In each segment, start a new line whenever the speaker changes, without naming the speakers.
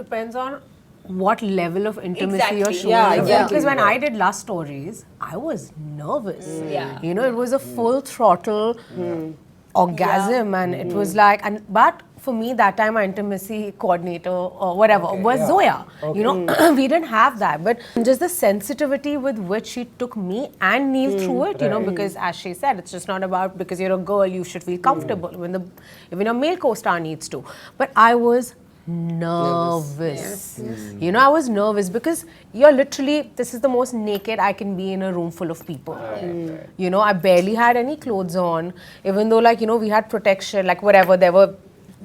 depends on what level of intimacy
Exactly.
you're showing.
Yeah, exactly.
Because when I did Lust Stories, I was nervous.
Yeah.
You know, it was a full throttle orgasm, and it was like, but for me that time, my intimacy coordinator or whatever was Zoya. You know, we didn't have that, but just the sensitivity with which she took me and Neil through it. You know, because as she said, it's just not about because you're a girl, you should feel comfortable even a male co-star needs to. But I was nervous. You know, I was nervous because you're literally, this is the most naked I can be in a room full of people. You know, I barely had any clothes on, even though, like, you know, we had protection, like whatever, there were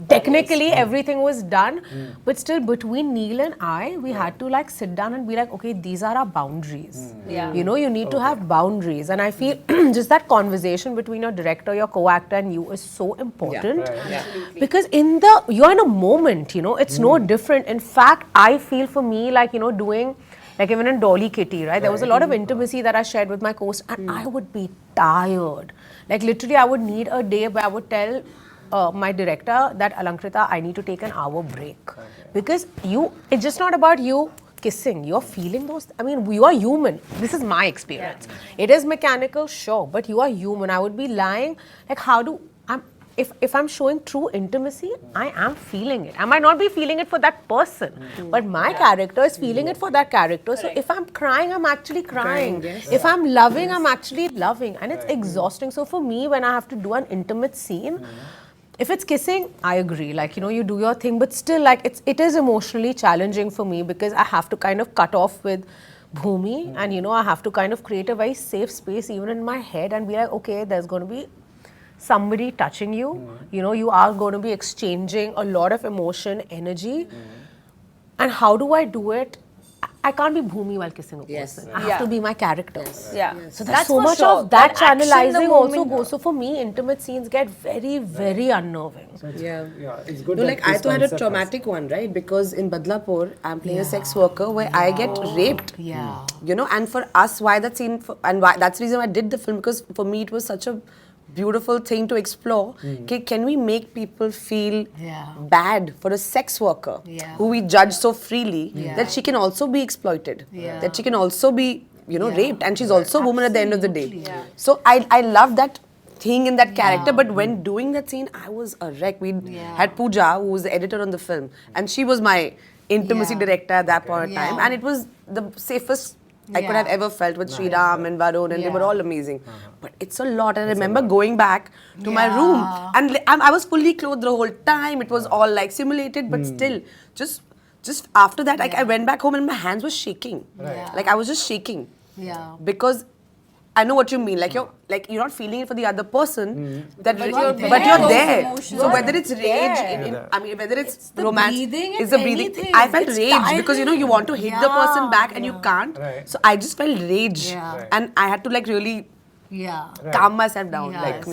technically everything was done, but still between Neil and I, we had to like sit down and be like, okay, these are our boundaries.
Yeah.
You know, you need to have boundaries, and I feel just that conversation between your director, your co-actor, and you is so important. Because you're in a moment, you know, it's no different. In fact, I feel for me, like, you know, doing, like even in Dolly Kitty, right? There was a lot of intimacy that I shared with my host, and I would be tired. Like literally, I would need a day where I would tell my director that, Alankrita, I need to take an hour break. Because it's just not about you kissing, you're feeling those, I mean, you are human. This is my experience. It is mechanical, sure, but you are human. I would be lying, like if I'm showing true intimacy, I am feeling it. I might not be feeling it for that person, but my character is feeling it for that character. So if I'm crying, I'm actually crying. If I'm loving, I'm actually loving. And it's exhausting. So for me, when I have to do an intimate scene, if it's kissing, I agree. Like, you know, you do your thing, but still, like, it is emotionally challenging for me because I have to kind of cut off with Bhumi, and, you know, I have to kind of create a very safe space even in my head and be like, okay, there's going to be somebody touching you. You know, you are going to be exchanging a lot of emotion, energy. And how do I do it? I can't be Bhumi while kissing a person. I have to be my character. So that's so
for
much
sure.
of that
That action, the
channelizing also
moment.
goes. So for me, intimate scenes get very, very unnerving.
Yeah.
It's good.
No,
that
like I
this
thought I had a
concept
traumatic one, right? Because in Badlapur, I'm playing a sex worker where I get raped.
Yeah.
You know, and for us, why that scene, and why that's the reason I did the film, because for me it was such a beautiful thing to explore. Can we make people feel bad for a sex worker who we judge so freely that she can also be exploited, that she can also be, you know, raped, and she's also a woman at the end of the day. So I love that thing in that character, but when doing that scene, I was a wreck. We had Pooja, who was the editor on the film, and she was my intimacy director at that point of time, and it was the safest I could have ever felt with Sriram and Varun, and they were all amazing. But it's a lot. And I remember going back to my room, and I was fully clothed the whole time. It was all like simulated, but still, just after that, like I went back home and my hands were shaking. Like I was just shaking. Because I know what you mean. Like you're not feeling it for the other person, but you're there. So whether it's rage, I mean, whether it's romance, it's the breathing. I felt rage because, you know, you want to hit the person back and you can't. So I just felt rage, and I had to like really calm myself down. Like,
So